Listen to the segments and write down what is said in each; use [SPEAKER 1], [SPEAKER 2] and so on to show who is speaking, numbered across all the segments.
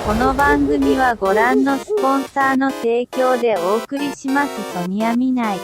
[SPEAKER 1] この番組はご覧のスポンサーの提供でお送りします。ソニアミナイ。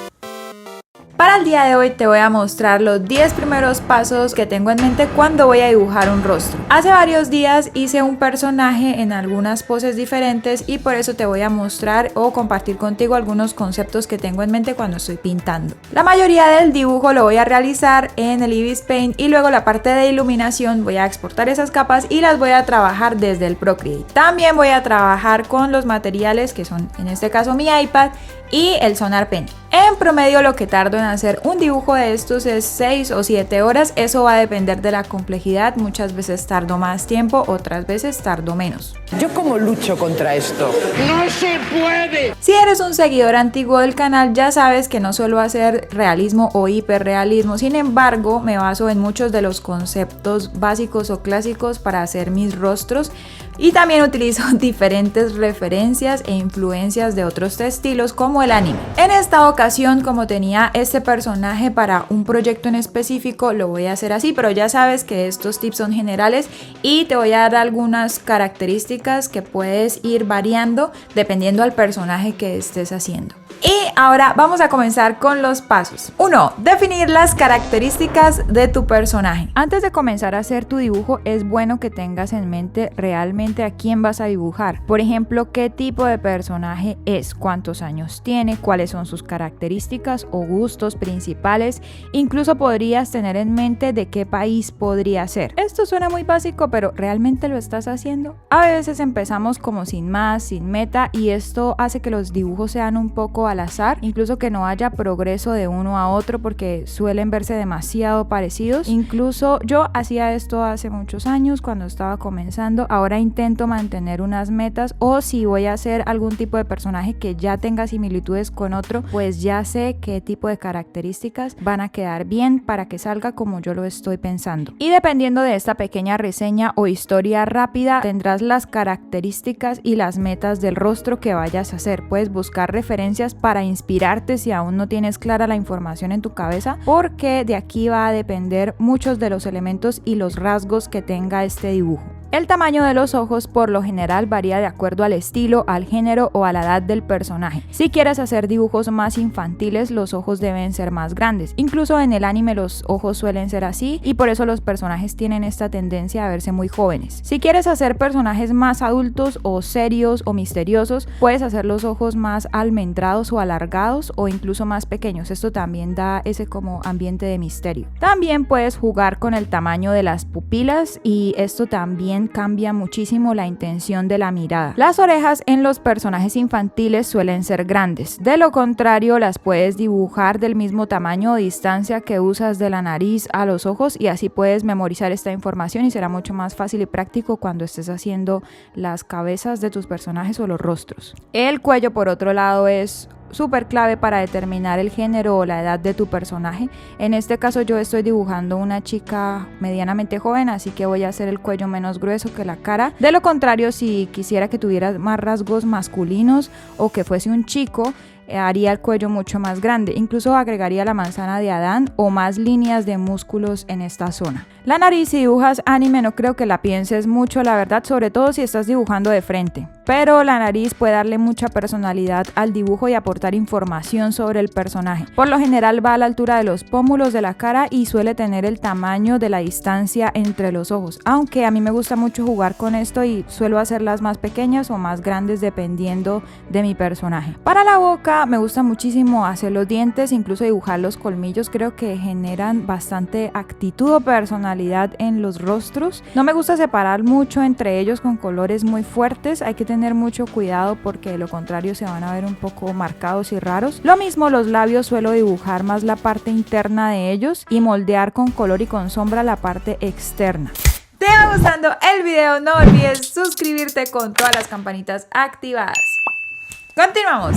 [SPEAKER 2] Para el día de hoy te voy a mostrar los 10 primeros pasos que tengo en mente cuando voy a dibujar un rostro. Hace varios días hice un personaje en algunas poses diferentes y por eso te voy a mostrar o compartir contigo algunos conceptos que tengo en mente cuando estoy pintando. La mayoría del dibujo lo voy a realizar en el Ibis Paint y luego la parte de iluminación voy a exportar esas capas y las voy a trabajar desde el Procreate. También voy a trabajar con los materiales que son en este caso mi iPad y el Sonar Pen. En promedio lo que tardo en hacer un dibujo de estos es 6 o 7 horas, eso va a depender de la complejidad, muchas veces tardo más tiempo, otras veces tardo menos.
[SPEAKER 3] ¿Yo cómo lucho contra esto? ¡No se puede!
[SPEAKER 2] Si eres un seguidor antiguo del canal ya sabes que no suelo hacer realismo o hiperrealismo, sin embargo me baso en muchos de los conceptos básicos o clásicos para hacer mis rostros y también utilizo diferentes referencias e influencias de otros estilos como el anime. En esta ocasión, como tenía este personaje para un proyecto en específico, lo voy a hacer así, pero ya sabes que estos tips son generales y te voy a dar algunas características que puedes ir variando dependiendo al personaje que estés haciendo. Y ahora vamos a comenzar con los pasos. 1. Definir las características de tu personaje. Antes de comenzar a hacer tu dibujo es bueno que tengas en mente realmente a quién vas a dibujar. Por ejemplo, qué tipo de personaje es, cuántos años tiene, cuáles son sus características o gustos principales. Incluso podrías tener en mente de qué país podría ser. Esto suena muy básico, pero ¿realmente lo estás haciendo? A veces empezamos como sin más, sin meta, y esto hace que los dibujos sean un poco al azar, incluso que no haya progreso de uno a otro porque suelen verse demasiado parecidos. Incluso yo hacía esto hace muchos años cuando estaba comenzando. Ahora intento mantener unas metas, o si voy a hacer algún tipo de personaje que ya tenga similitudes con otro, pues ya sé qué tipo de características van a quedar bien para que salga como yo lo estoy pensando. Y dependiendo de esta pequeña reseña o historia rápida, tendrás las características y las metas del rostro que vayas a hacer. Puedes buscar referencias para inspirarte si aún no tienes clara la información en tu cabeza, porque de aquí va a depender muchos de los elementos y los rasgos que tenga este dibujo. El tamaño de los ojos por lo general varía de acuerdo al estilo, al género o a la edad del personaje. Si quieres hacer dibujos más infantiles, los ojos deben ser más grandes. Incluso en el anime los ojos suelen ser así y por eso los personajes tienen esta tendencia a verse muy jóvenes. Si quieres hacer personajes más adultos o serios o misteriosos, puedes hacer los ojos más almendrados o alargados o incluso más pequeños. Esto también da ese como ambiente de misterio. También puedes jugar con el tamaño de las pupilas y esto también cambia muchísimo la intención de la mirada. Las orejas en los personajes infantiles suelen ser grandes, de lo contrario las puedes dibujar del mismo tamaño o distancia que usas de la nariz a los ojos y así puedes memorizar esta información y será mucho más fácil y práctico cuando estés haciendo las cabezas de tus personajes o los rostros. El cuello por otro lado es súper clave para determinar el género o la edad de tu personaje. En este caso yo estoy dibujando una chica medianamente joven, así que voy a hacer el cuello menos grueso que la cara. De lo contrario, si quisiera que tuviera más rasgos masculinos o que fuese un chico, haría el cuello mucho más grande, incluso agregaría la manzana de Adán o más líneas de músculos en esta zona. La nariz, si dibujas anime, no creo que la pienses mucho, la verdad, sobre todo si estás dibujando de frente, pero la nariz puede darle mucha personalidad al dibujo y aportar información sobre el personaje. Por lo general va a la altura de los pómulos de la cara y suele tener el tamaño de la distancia entre los ojos, aunque a mí me gusta mucho jugar con esto y suelo hacerlas más pequeñas o más grandes dependiendo de mi personaje. Para la boca me gusta muchísimo hacer los dientes, incluso dibujar los colmillos, creo que generan bastante actitud o personalidad en los rostros. No me gusta separar mucho entre ellos con colores muy fuertes, hay que tener mucho cuidado porque de lo contrario se van a ver un poco marcados y raros. Lo mismo los labios, suelo dibujar más la parte interna de ellos y moldear con color y con sombra la parte externa. ¿Te va gustando el video? No olvides suscribirte con todas las campanitas activadas. Continuamos.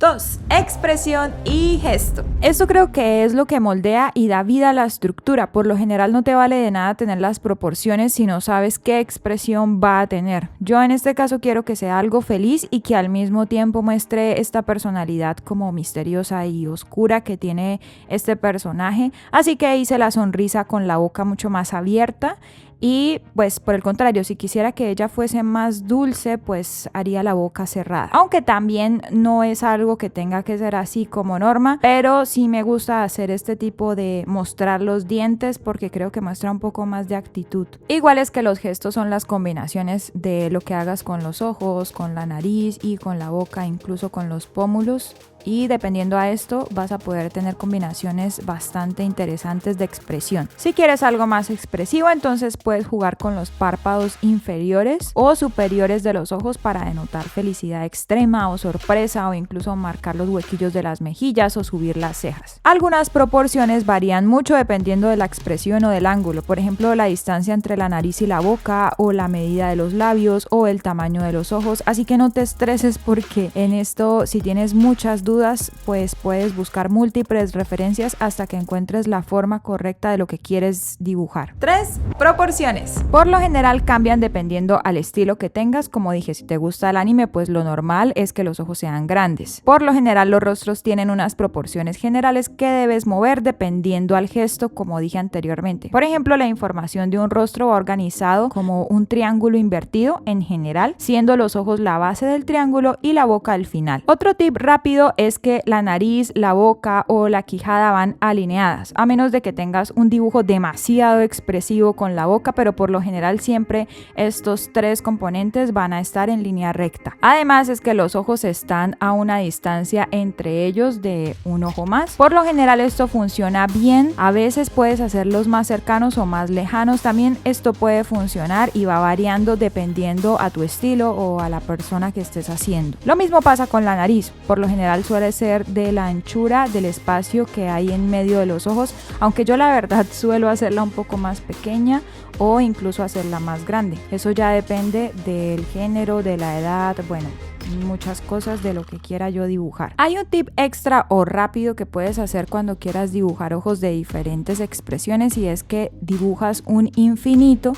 [SPEAKER 2] 2. Expresión y gesto. Esto creo que es lo que moldea y da vida a la estructura. Por lo general no te vale de nada tener las proporciones si no sabes qué expresión va a tener. Yo en este caso quiero que sea algo feliz y que al mismo tiempo muestre esta personalidad como misteriosa y oscura que tiene este personaje. Así que hice la sonrisa con la boca mucho más abierta y pues por el contrario, si quisiera que ella fuese más dulce, pues haría la boca cerrada, aunque también no es algo que tenga que ser así como norma, pero sí me gusta hacer este tipo de mostrar los dientes porque creo que muestra un poco más de actitud. Igual es que los gestos son las combinaciones de lo que hagas con los ojos, con la nariz y con la boca, incluso con los pómulos. Y dependiendo a esto vas a poder tener combinaciones bastante interesantes de expresión. Si quieres algo más expresivo, entonces puedes jugar con los párpados inferiores o superiores de los ojos para denotar felicidad extrema o sorpresa, o incluso marcar los huequillos de las mejillas o subir las cejas. Algunas proporciones varían mucho dependiendo de la expresión o del ángulo, por ejemplo la distancia entre la nariz y la boca, o la medida de los labios, o el tamaño de los ojos, así que no te estreses porque en esto, si tienes muchas dudas, pues puedes buscar múltiples referencias hasta que encuentres la forma correcta de lo que quieres dibujar. 3. Proporciones. Por lo general cambian dependiendo al estilo que tengas. Como dije, si te gusta el anime, pues lo normal es que los ojos sean grandes. Por lo general los rostros tienen unas proporciones generales que debes mover dependiendo al gesto, como dije anteriormente. Por ejemplo, la información de un rostro va organizado como un triángulo invertido en general, siendo los ojos la base del triángulo y la boca el final. Otro tip rápido es que la nariz, la boca o la quijada van alineadas, a menos de que tengas un dibujo demasiado expresivo con la boca, pero por lo general siempre estos tres componentes van a estar en línea recta. Además es que los ojos están a una distancia entre ellos de un ojo más. Por lo general esto funciona bien, a veces puedes hacerlos más cercanos o más lejanos, también esto puede funcionar y va variando dependiendo a tu estilo o a la persona que estés haciendo. Lo mismo pasa con la nariz, por lo general suele ser de la anchura del espacio que hay en medio de los ojos, aunque yo la verdad suelo hacerla un poco más pequeña o incluso hacerla más grande. Eso ya depende del género, de la edad, bueno, muchas cosas de lo que quiera yo dibujar. Hay un tip extra o rápido que puedes hacer cuando quieras dibujar ojos de diferentes expresiones, y es que dibujas un infinito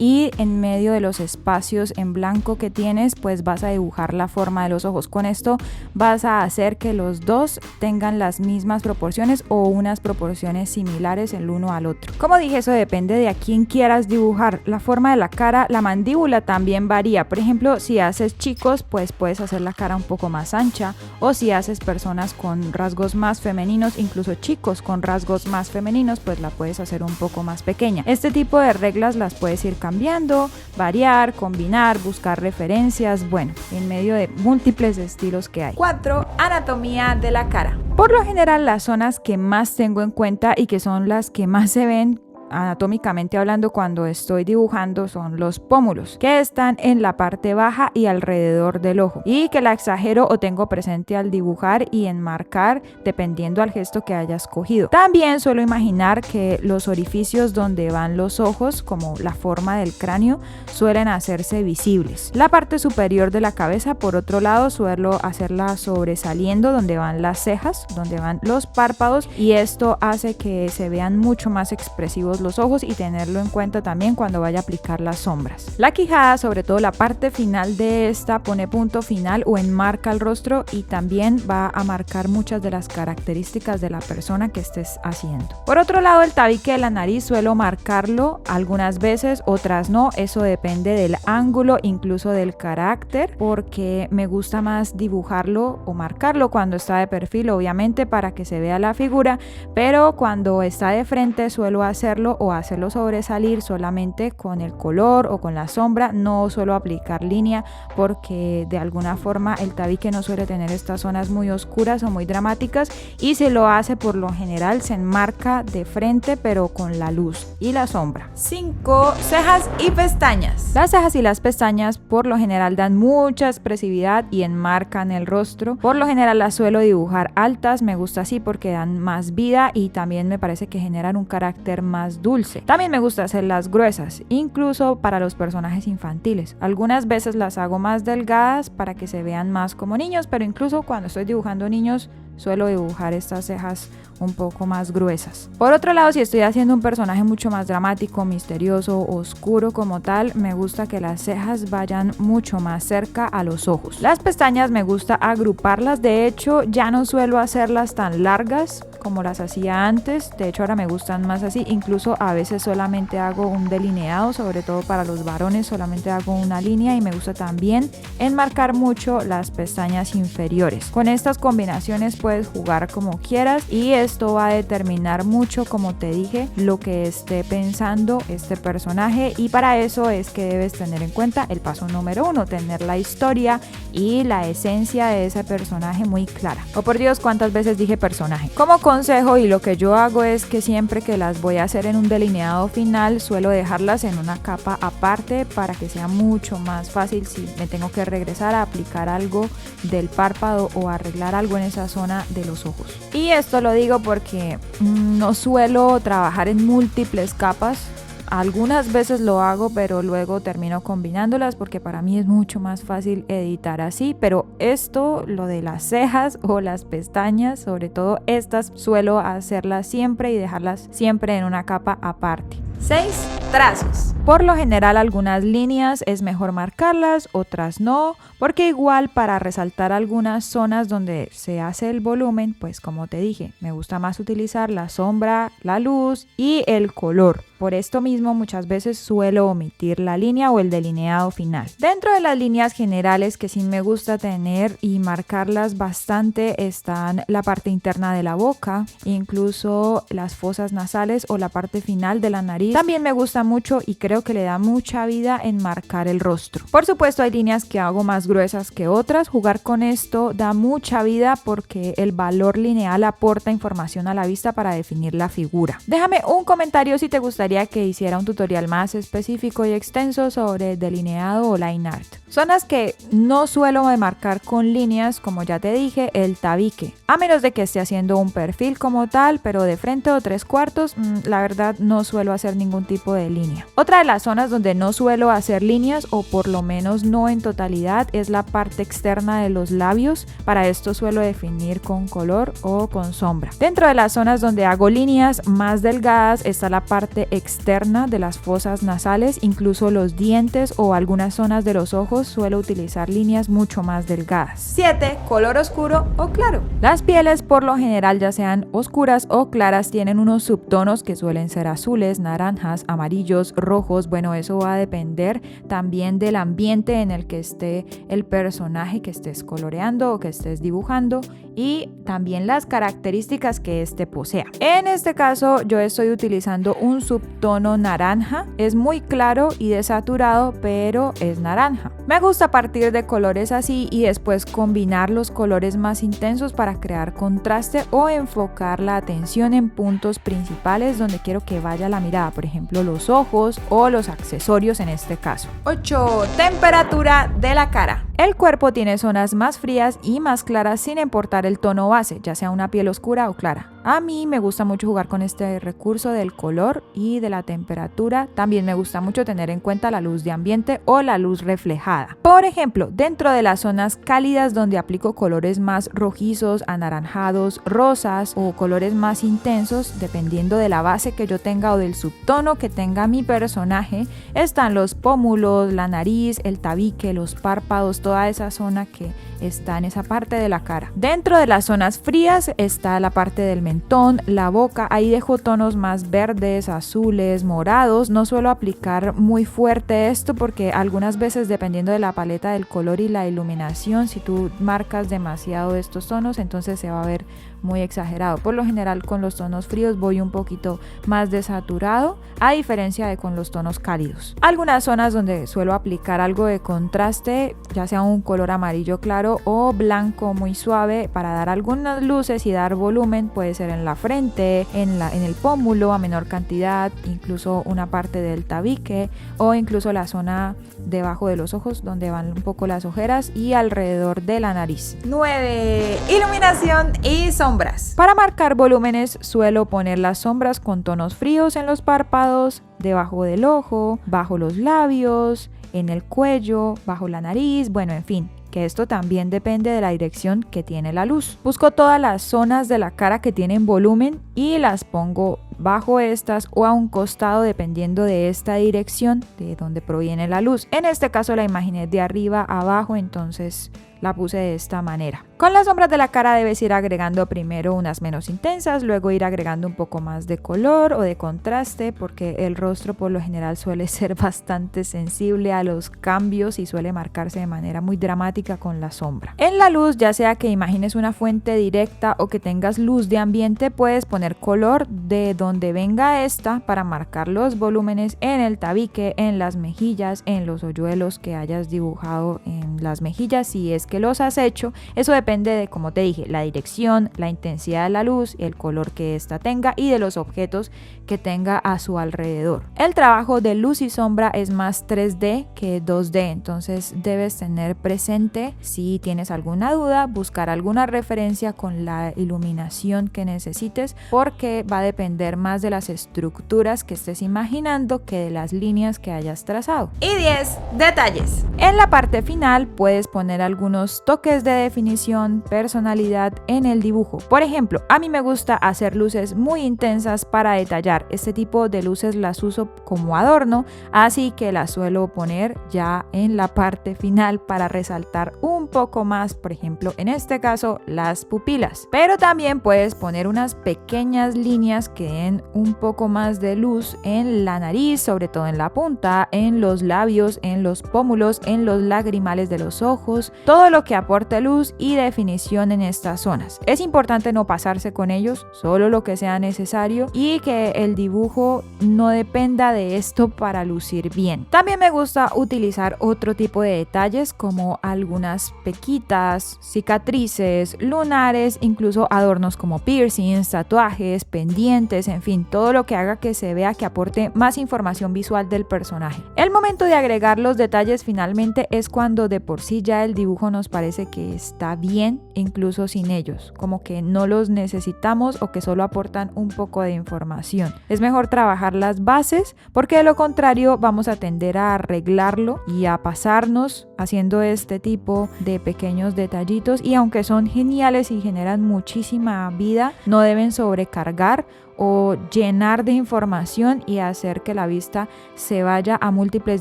[SPEAKER 2] y en medio de los espacios en blanco que tienes, pues vas a dibujar la forma de los ojos. Con esto vas a hacer que los dos tengan las mismas proporciones o unas proporciones similares el uno al otro. Como dije, eso depende de a quién quieras dibujar. La forma de la cara, la mandíbula también varía. Por ejemplo, si haces chicos, pues puedes hacer la cara un poco más ancha, o si haces personas con rasgos más femeninos, incluso chicos con rasgos más femeninos, pues la puedes hacer un poco más pequeña. Este tipo de reglas las puedes ir cambiando, variar, combinar, buscar referencias, bueno, en medio de múltiples estilos que hay. 4. Anatomía de la cara. Por lo general, las zonas que más tengo en cuenta y que son las que más se ven anatómicamente hablando cuando estoy dibujando son los pómulos, que están en la parte baja y alrededor del ojo, y que la exagero o tengo presente al dibujar y enmarcar dependiendo al gesto que hayas cogido. También suelo imaginar que los orificios donde van los ojos, como la forma del cráneo, suelen hacerse visibles. La parte superior de la cabeza, por otro lado, suelo hacerla sobresaliendo donde van las cejas, donde van los párpados, y esto hace que se vean mucho más expresivos los ojos, y tenerlo en cuenta también cuando vaya a aplicar las sombras. La quijada, sobre todo la parte final de esta, pone punto final o enmarca el rostro, y también va a marcar muchas de las características de la persona que estés haciendo. Por otro lado, el tabique de la nariz suelo marcarlo algunas veces, otras no, eso depende del ángulo, incluso del carácter, porque me gusta más dibujarlo o marcarlo cuando está de perfil, obviamente para que se vea la figura, pero cuando está de frente suelo hacerlo o hacerlo sobresalir solamente con el color o con la sombra. No suelo aplicar línea porque de alguna forma el tabique no suele tener estas zonas muy oscuras o muy dramáticas, y se lo hace por lo general, se enmarca de frente pero con la luz y la sombra. 5. Cejas y pestañas. Las cejas y las pestañas por lo general dan mucha expresividad y enmarcan el rostro. Por lo general las suelo dibujar altas, me gusta así porque dan más vida y también me parece que generan un carácter más dulce. También me gusta hacerlas gruesas, incluso para los personajes infantiles. Algunas veces las hago más delgadas para que se vean más como niños, pero incluso cuando estoy dibujando niños suelo dibujar estas cejas un poco más gruesas. Por otro lado, si estoy haciendo un personaje mucho más dramático, misterioso, oscuro como tal, me gusta que las cejas vayan mucho más cerca a los ojos. Las pestañas me gusta agruparlas, de hecho ya no suelo hacerlas tan largas como las hacía antes. De hecho ahora me gustan más así, incluso a veces solamente hago un delineado, sobre todo para los varones solamente hago una línea, y me gusta también enmarcar mucho las pestañas inferiores. Con estas combinaciones puedes jugar como quieras y esto va a determinar mucho, como te dije, lo que esté pensando este personaje, y para eso es que debes tener en cuenta el paso número 1, tener la historia y la esencia de ese personaje muy clara. Oh por Dios, cuántas veces dije personaje. Como consejo, y lo que yo hago es que siempre que las voy a hacer en un delineado final suelo dejarlas en una capa aparte para que sea mucho más fácil si me tengo que regresar a aplicar algo del párpado o arreglar algo en esa zona de los ojos. Y esto lo digo porque no suelo trabajar en múltiples capas. Algunas veces lo hago, pero luego termino combinándolas porque para mí es mucho más fácil editar así. Pero esto, lo de las cejas o las pestañas, sobre todo estas, suelo hacerlas siempre y dejarlas siempre en una capa aparte. 6. Trazos. Por lo general algunas líneas es mejor marcarlas, otras no, porque igual para resaltar algunas zonas donde se hace el volumen, pues como te dije, me gusta más utilizar la sombra, la luz y el color. Por esto mismo muchas veces suelo omitir la línea o el delineado final. Dentro de las líneas generales que sí me gusta tener y marcarlas bastante están la parte interna de la boca, incluso las fosas nasales o la parte final de la nariz. También me gusta mucho y creo que le da mucha vida en marcar el rostro. Por supuesto hay líneas que hago más gruesas que otras. Jugar con esto da mucha vida porque el valor lineal aporta información a la vista para definir la figura. Déjame un comentario si te gustaría que hiciera un tutorial más específico y extenso sobre delineado o line art. Zonas que no suelo marcar con líneas, como ya te dije, el tabique. A menos de que esté haciendo un perfil como tal, pero de frente o 3/4, la verdad no suelo hacer ningún tipo de línea. Otra de las zonas donde no suelo hacer líneas, o por lo menos no en totalidad, es la parte externa de los labios. Para esto suelo definir con color o con sombra. Dentro de las zonas donde hago líneas más delgadas está la parte externa de las fosas nasales, incluso los dientes o algunas zonas de los ojos suelo utilizar líneas mucho más delgadas. 7. Color oscuro o claro. Las pieles por lo general, ya sean oscuras o claras, tienen unos subtonos que suelen ser azules, naranjas, amarillos, rojos. Bueno, eso va a depender también del ambiente en el que esté el personaje que estés coloreando o que estés dibujando, y también las características que este posea. En este caso yo estoy utilizando un subtono naranja, es muy claro y desaturado, pero es naranja. Me gusta partir de colores así y después combinar los colores más intensos para crear contraste o enfocar la atención en puntos principales donde quiero que vaya la mirada, por ejemplo los ojos o los accesorios en este caso. 8. Temperatura de la cara. El cuerpo tiene zonas más frías y más claras sin importar el tono base, ya sea una piel oscura o clara. A mí me gusta mucho jugar con este recurso del color y de la temperatura. También me gusta mucho tener en cuenta la luz de ambiente o la luz reflejada. Por ejemplo, dentro de las zonas cálidas donde aplico colores más rojizos, anaranjados, rosas o colores más intensos, dependiendo de la base que yo tenga o del subtono que tenga mi personaje, están los pómulos, la nariz, el tabique, los párpados, toda esa zona que está en esa parte de la cara. Dentro de las zonas frías está la parte del mentón, la boca. Ahí dejo tonos más verdes, azules, morados. No suelo aplicar muy fuerte esto porque algunas veces, dependiendo de la paleta del color y la iluminación, si tú marcas demasiado estos tonos, entonces se va a ver muy exagerado. Por lo general con los tonos fríos voy un poquito más desaturado, a diferencia de con los tonos cálidos. Algunas zonas donde suelo aplicar algo de contraste, ya sea un color amarillo claro o blanco muy suave para dar algunas luces y dar volumen, puede ser en la frente, en el pómulo a menor cantidad, incluso una parte del tabique o incluso la zona debajo de los ojos donde van un poco las ojeras y alrededor de la nariz. 9. Iluminación y sombras. Para marcar volúmenes suelo poner las sombras con tonos fríos en los párpados, debajo del ojo, bajo los labios, en el cuello, bajo la nariz, bueno, en fin, que esto también depende de la dirección que tiene la luz. Busco todas las zonas de la cara que tienen volumen y las pongo bajo estas o a un costado dependiendo de esta dirección de donde proviene la luz. En este caso la imaginé de arriba a abajo, entonces la puse de esta manera. Con las sombras de la cara debes ir agregando primero unas menos intensas, luego ir agregando un poco más de color o de contraste, porque el rostro por lo general suele ser bastante sensible a los cambios y suele marcarse de manera muy dramática con la sombra. En la luz, ya sea que imagines una fuente directa o que tengas luz de ambiente, puedes poner color de donde venga esta para marcar los volúmenes en el tabique, en las mejillas, en los hoyuelos que hayas dibujado en las mejillas, si es que los has hecho. Eso depende de, como te dije, la dirección, la intensidad de la luz, el color que ésta tenga y de los objetos que tenga a su alrededor. El trabajo de luz y sombra es más 3D que 2D, entonces debes tener presente, si tienes alguna duda, buscar alguna referencia con la iluminación que necesites, porque va a depender más de las estructuras que estés imaginando que de las líneas que hayas trazado. Y 10 detalles. En la parte final puedes poner algunos toques de definición, personalidad en el dibujo. Por ejemplo, a mí me gusta hacer luces muy intensas para detallar. Este tipo de luces las uso como adorno, así que las suelo poner ya en la parte final para resaltar un poco más, por ejemplo, en este caso, las pupilas. Pero también puedes poner unas pequeñas líneas que den un poco más de luz en la nariz, sobre todo en la punta, en los labios, en los pómulos, en los lagrimales de los ojos, todo lo que aporte luz y definición en estas zonas. Es importante no pasarse con ellos, solo lo que sea necesario, y que el dibujo no dependa de esto para lucir bien. También me gusta utilizar otro tipo de detalles como algunas pequitas, cicatrices, lunares, incluso adornos como piercings, tatuajes, pendientes, en fin, todo lo que haga que se vea, que aporte más información visual del personaje. El momento de agregar los detalles finalmente es cuando de por sí ya el dibujo nos parece que está bien, incluso sin ellos, como que no los necesitamos o que solo aportan un poco de información. Es mejor trabajar las bases, porque de lo contrario vamos a tender a arreglarlo y a pasarnos haciendo este tipo de pequeños detallitos, y aunque son geniales y generan muchísima vida, no deben sobrecargar o llenar de información y hacer que la vista se vaya a múltiples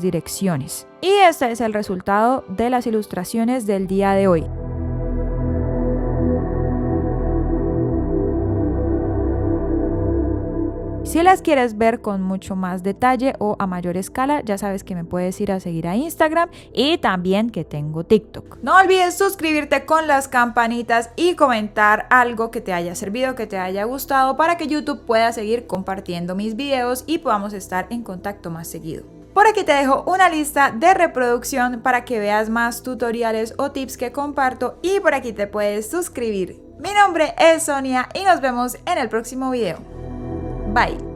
[SPEAKER 2] direcciones. Y este es el resultado de las ilustraciones del día de hoy. Si las quieres ver con mucho más detalle o a mayor escala, ya sabes que me puedes ir a seguir a Instagram, y también que tengo TikTok. No olvides suscribirte con las campanitas y comentar algo que te haya servido, que te haya gustado, para que YouTube pueda seguir compartiendo mis videos y podamos estar en contacto más seguido. Por aquí te dejo una lista de reproducción para que veas más tutoriales o tips que comparto, y por aquí te puedes suscribir. Mi nombre es Sonia y nos vemos en el próximo video. Bye.